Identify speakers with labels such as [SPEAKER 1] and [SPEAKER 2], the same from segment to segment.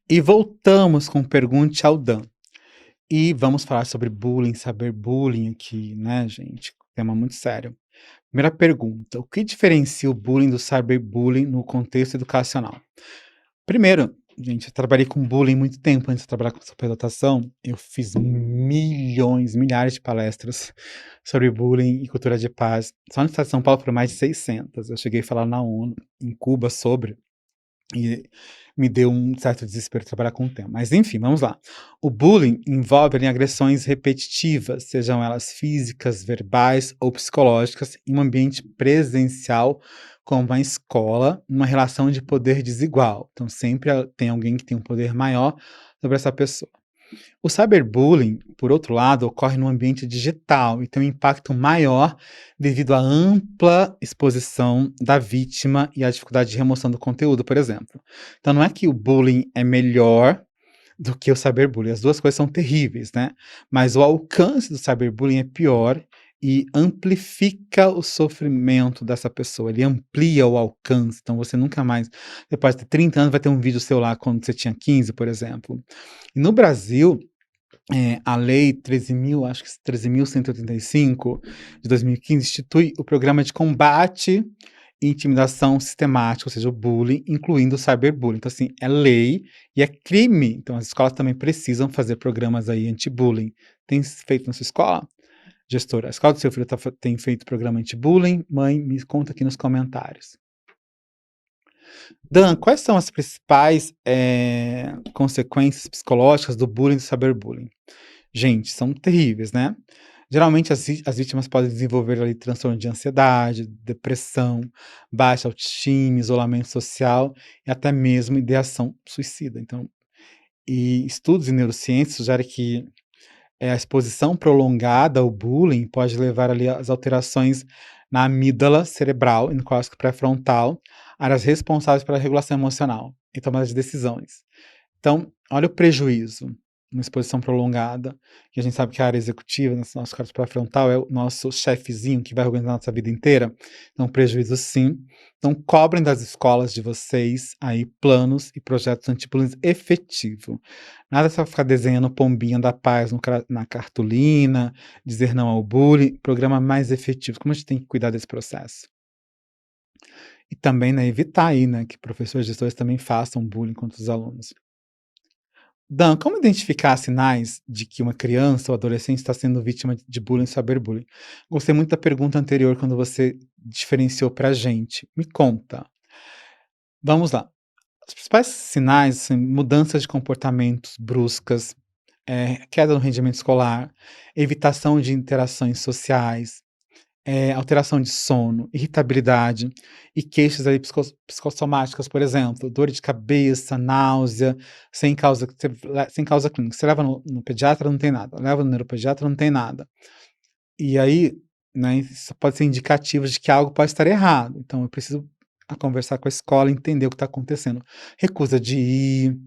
[SPEAKER 1] E voltamos com Pergunte ao Dan. E vamos falar sobre bullying, cyberbullying aqui, né, gente? Tema muito sério. Primeira pergunta: o que diferencia o bullying do cyberbullying no contexto educacional? Primeiro, gente, eu trabalhei com bullying muito tempo antes de trabalhar com superdotação. Eu fiz milhões, milhares de palestras sobre bullying e cultura de paz. Só no estado de São Paulo foram mais de 600. Eu cheguei a falar na ONU, em Cuba, sobre. E me deu um certo desespero trabalhar com o tema. Mas enfim, vamos lá. O bullying envolve ali, agressões repetitivas, sejam elas físicas, verbais ou psicológicas, em um ambiente presencial, como a escola, numa relação de poder desigual. Então sempre tem alguém que tem um poder maior sobre essa pessoa. O cyberbullying, por outro lado, ocorre no ambiente digital e tem um impacto maior devido à ampla exposição da vítima e à dificuldade de remoção do conteúdo, por exemplo. Então não é que o bullying é melhor do que o cyberbullying, as duas coisas são terríveis, né? Mas o alcance do cyberbullying é pior e amplifica o sofrimento dessa pessoa, ele amplia o alcance, então você nunca mais, depois de 30 anos, vai ter um vídeo seu lá quando você tinha 15, por exemplo. E no Brasil, a lei 13.000, acho que 13.185 de 2015 institui o programa de combate e intimidação sistemática, ou seja, o bullying, incluindo o cyberbullying. Então, assim, é lei e é crime. Então, as escolas também precisam fazer programas aí anti-bullying. Tem feito na sua escola, gestora? A escola do seu filho tem feito programa anti-bullying? Mãe, me conta aqui nos comentários. Dan, quais são as principais consequências psicológicas do bullying e do cyberbullying? Gente, são terríveis, né. Geralmente as vítimas podem desenvolver ali transtorno de ansiedade, depressão, baixa autoestima, isolamento social e até mesmo ideação suicida. Então estudos em neurociência sugerem que, a exposição prolongada ao bullying pode levar ali às alterações na amígdala cerebral e no córtex pré-frontal, áreas responsáveis pela regulação emocional e tomada de decisões. Então, olha o prejuízo, uma exposição prolongada, que a gente sabe que a área executiva, nosso corpo pré-frontal, é o nosso chefezinho que vai organizar a nossa vida inteira. Então, prejuízo sim. Então, cobrem das escolas de vocês aí planos e projetos anti-bullying efetivo. Nada só ficar desenhando pombinha da paz na cartolina, dizer não ao bullying, programa mais efetivo. Como a gente tem que cuidar desse processo? E também, né, evitar aí, né, que professores e gestores também façam bullying contra os alunos. Dan, como identificar sinais de que uma criança ou adolescente está sendo vítima de bullying e cyberbullying? Gostei muito da pergunta anterior quando você diferenciou pra gente. Me conta. Vamos lá. Os principais sinais são mudanças de comportamentos bruscas, queda no rendimento escolar, evitação de interações sociais, alteração de sono, irritabilidade e queixas ali psicossomáticas, por exemplo, dor de cabeça, náusea, sem causa clínica. Você leva no pediatra, não tem nada, leva no neuropediatra, não tem nada. E aí, né, isso pode ser indicativo de que algo pode estar errado, então eu preciso conversar com a escola, entender o que está acontecendo. Recusa de ir,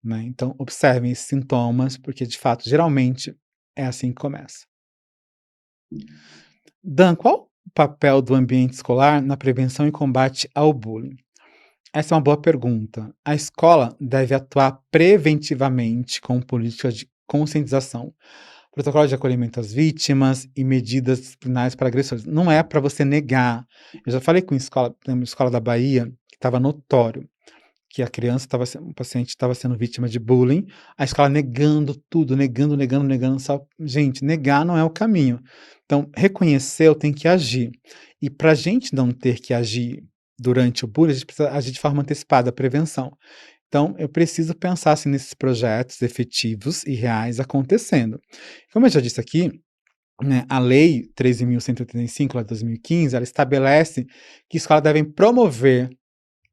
[SPEAKER 1] né, então observem esses sintomas, porque de fato, geralmente, é assim que começa. Dan, qual o papel do ambiente escolar na prevenção e combate ao bullying? Essa é uma boa pergunta. A escola deve atuar preventivamente com políticas de conscientização, protocolo de acolhimento às vítimas e medidas disciplinares para agressores. Não é para você negar. Eu já falei com escola, lembro, escola da Bahia, que estava notório que a criança estava sendo, um paciente estava sendo vítima de bullying, a escola negando tudo, negando, negando, negando, só gente, negar não é o caminho. Então, reconhecer, eu tenho que agir. E para a gente não ter que agir durante o bullying, a gente precisa agir de forma antecipada, prevenção. Então, eu preciso pensar, assim, nesses projetos efetivos e reais acontecendo. Como eu já disse aqui, né, a lei 13.185, lá de 2015, ela estabelece que escolas devem promover,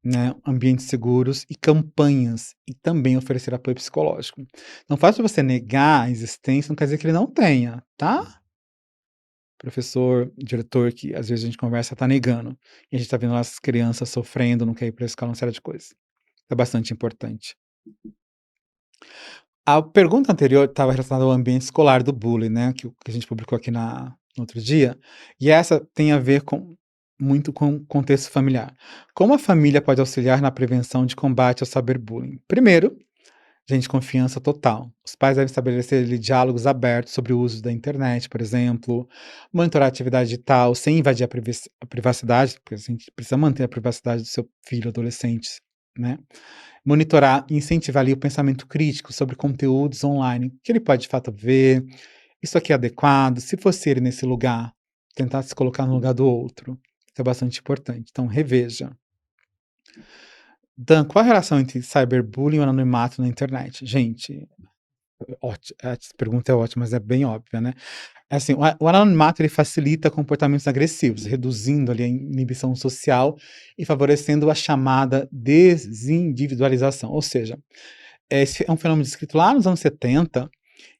[SPEAKER 1] né, ambientes seguros e campanhas, e também oferecer apoio psicológico. Não faz você negar a existência, não quer dizer que ele não tenha, tá? Professor, diretor, que às vezes a gente conversa, tá negando. E a gente tá vendo lá as crianças sofrendo, não quer ir pra escola, uma série de coisas. É bastante importante. A pergunta anterior estava relacionada ao ambiente escolar do bullying, né, que a gente publicou aqui no outro dia, e essa tem a ver muito com o contexto familiar. Como a família pode auxiliar na prevenção de combate ao cyberbullying? Primeiro, Gente, confiança total. Os pais devem estabelecer ali diálogos abertos sobre o uso da internet, por exemplo, monitorar a atividade digital sem invadir a privacidade, porque a gente precisa manter a privacidade do seu filho, adolescente, né? Monitorar e incentivar ali o pensamento crítico sobre conteúdos online, que ele pode de fato ver, isso aqui é adequado, se fosse ele nesse lugar, tentar se colocar no lugar do outro. Isso é bastante importante. Então, reveja. Dan, qual a relação entre cyberbullying e anonimato na internet? Gente, essa pergunta é ótima, mas é bem óbvia, né? É assim, o anonimato ele facilita comportamentos agressivos, reduzindo ali a inibição social e favorecendo a chamada desindividualização. Ou seja, esse é um fenômeno descrito lá nos anos 70,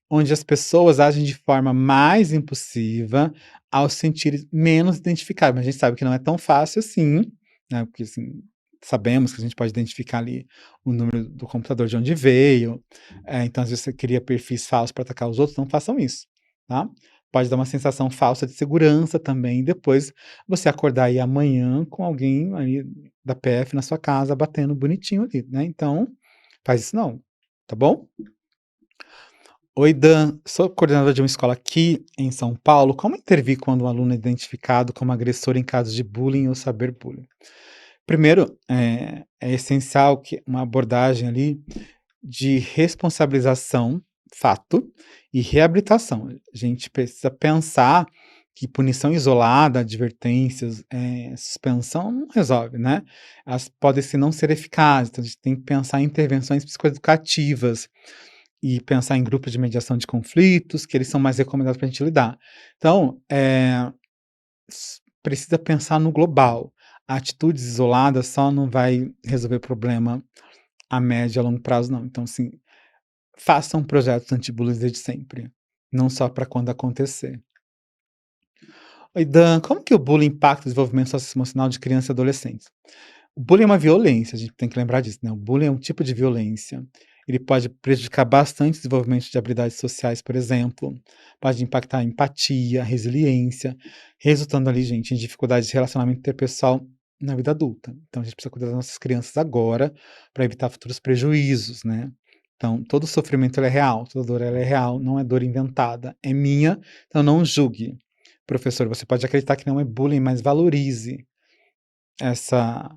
[SPEAKER 1] onde as pessoas agem de forma mais impulsiva ao se sentirem menos identificadas. Mas a gente sabe que não é tão fácil assim, né? Porque assim, sabemos que a gente pode identificar ali o número do computador de onde veio. Então, às vezes, você cria perfis falsos para atacar os outros, não façam isso, tá? Pode dar uma sensação falsa de segurança também, e depois você acordar aí amanhã com alguém aí da PF na sua casa batendo bonitinho ali, né? Então, faz isso não, tá bom? Oi, Dan. Sou coordenador de uma escola aqui em São Paulo. Como intervir quando um aluno é identificado como agressor em casos de bullying ou cyberbullying? Primeiro, é essencial que uma abordagem ali de responsabilização, fato, e reabilitação. A gente precisa pensar que punição isolada, advertências, suspensão não resolve, né? Elas podem se não ser eficazes, então a gente tem que pensar em intervenções psicoeducativas, e pensar em grupos de mediação de conflitos, que eles são mais recomendados para a gente lidar. Então, precisa pensar no global. Atitudes isoladas só não vai resolver o problema a médio e a longo prazo, não. Então, assim, façam projetos anti-bullying desde sempre, não só para quando acontecer. Oi, Dan, como que o bullying impacta o desenvolvimento socioemocional de crianças e adolescentes? O bullying é uma violência, a gente tem que lembrar disso, né? O bullying é um tipo de violência. Ele pode prejudicar bastante o desenvolvimento de habilidades sociais, por exemplo. Pode impactar a empatia, a resiliência, resultando ali, gente, em dificuldades de relacionamento interpessoal na vida adulta. Então a gente precisa cuidar das nossas crianças agora para evitar futuros prejuízos, né? Então, todo sofrimento ele é real, toda dor ela é real, não é dor inventada, é minha, então não julgue. Professor, você pode acreditar que não é bullying, mas valorize essa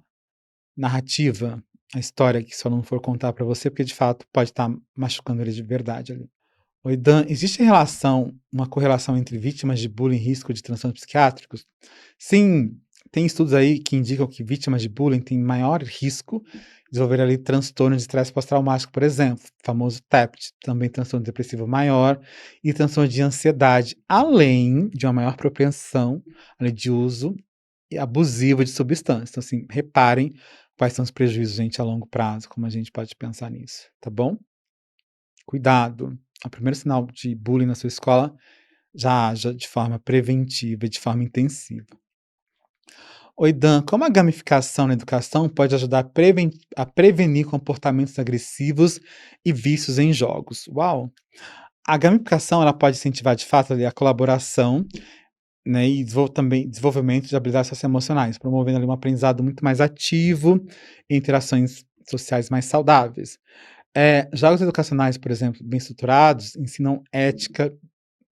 [SPEAKER 1] narrativa, a história que seu aluno for contar para você, porque de fato pode estar machucando ele de verdade ali. Oi, Dan, existe uma correlação entre vítimas de bullying e risco de transtornos psiquiátricos? Sim, tem estudos aí que indicam que vítimas de bullying têm maior risco de desenvolver ali transtorno de estresse pós-traumático, por exemplo, famoso TEPT, também transtorno depressivo maior e transtorno de ansiedade, além de uma maior propensão ali, de uso abusivo de substância. Então, assim, reparem quais são os prejuízos, gente, a longo prazo, como a gente pode pensar nisso, tá bom? Cuidado. O primeiro sinal de bullying na sua escola, já haja de forma preventiva e de forma intensiva. Oi, Dan, como a gamificação na educação pode ajudar a prevenir comportamentos agressivos e vícios em jogos? Uau! A gamificação ela pode incentivar de fato ali, a colaboração, né, e também desenvolvimento de habilidades socioemocionais, promovendo ali um aprendizado muito mais ativo e interações sociais mais saudáveis. Jogos educacionais, por exemplo, bem estruturados, ensinam ética,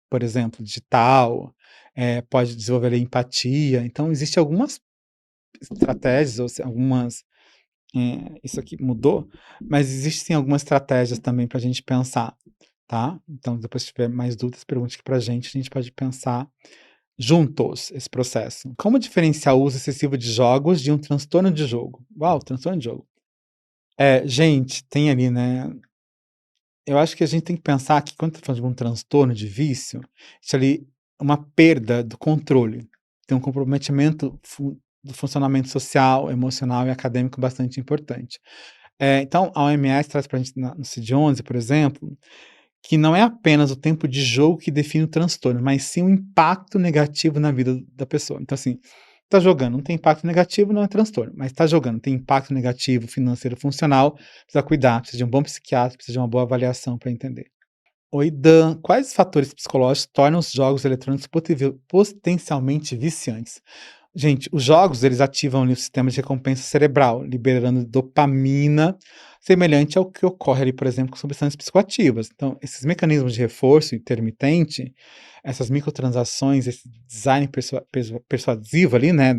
[SPEAKER 1] por exemplo, digital, pode desenvolver ali empatia. Então, existem algumas estratégias, ou algumas. Isso aqui mudou, mas existem algumas estratégias também para a gente pensar, tá? Então, depois, se tiver mais dúvidas, pergunte aqui para a gente pode pensar juntos esse processo. Como diferenciar o uso excessivo de jogos de um transtorno de jogo? Uau, transtorno de jogo. Gente, tem ali, né? Eu acho que a gente tem que pensar que quando tá falando de um transtorno de vício, isso ali é uma perda do controle. Tem um comprometimento do funcionamento social, emocional e acadêmico bastante importante. Então, a OMS traz para a gente no CID-11, por exemplo, que não é apenas o tempo de jogo que define o transtorno, mas sim o impacto negativo na vida da pessoa. Então, assim, tá jogando, não tem impacto negativo, não é transtorno, mas tá jogando, tem impacto negativo financeiro, funcional, precisa cuidar, precisa de um bom psiquiatra, precisa de uma boa avaliação para entender. Oi, Dan, quais fatores psicológicos tornam os jogos eletrônicos potencialmente viciantes? Gente, os jogos eles ativam ali o sistema de recompensa cerebral, liberando dopamina, semelhante ao que ocorre ali, por exemplo, com substâncias psicoativas. Então, esses mecanismos de reforço intermitente, essas microtransações, esse design persuasivo ali, né,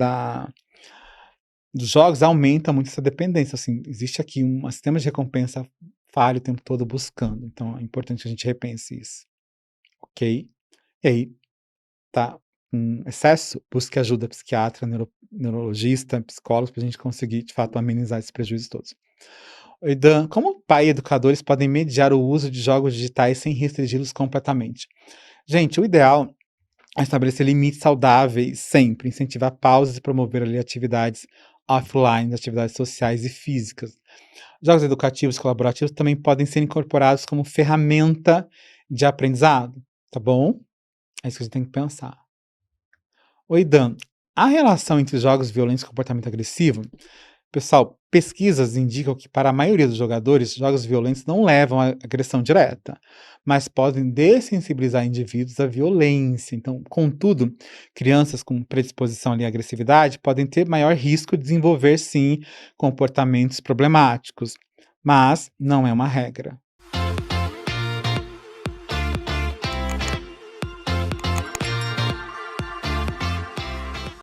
[SPEAKER 1] dos jogos aumenta muito essa dependência. Assim, existe aqui um sistema de recompensa falho o tempo todo buscando. Então, é importante que a gente repense isso, ok? E aí, tá com excesso, busque ajuda psiquiatra, neurologista, psicólogo, para a gente conseguir, de fato, amenizar esses prejuízos todos. Oi, Dan, como pai e educadores podem mediar o uso de jogos digitais sem restringi-los completamente? Gente, o ideal é estabelecer limites saudáveis sempre, incentivar pausas e promover ali atividades offline, atividades sociais e físicas. Jogos educativos colaborativos também podem ser incorporados como ferramenta de aprendizado, tá bom? É isso que a gente tem que pensar. Oi, Dan. A relação entre jogos violentos e comportamento agressivo, pessoal, pesquisas indicam que para a maioria dos jogadores, jogos violentos não levam à agressão direta, mas podem dessensibilizar indivíduos à violência. Então, contudo, crianças com predisposição ali à agressividade podem ter maior risco de desenvolver, sim, comportamentos problemáticos, mas não é uma regra.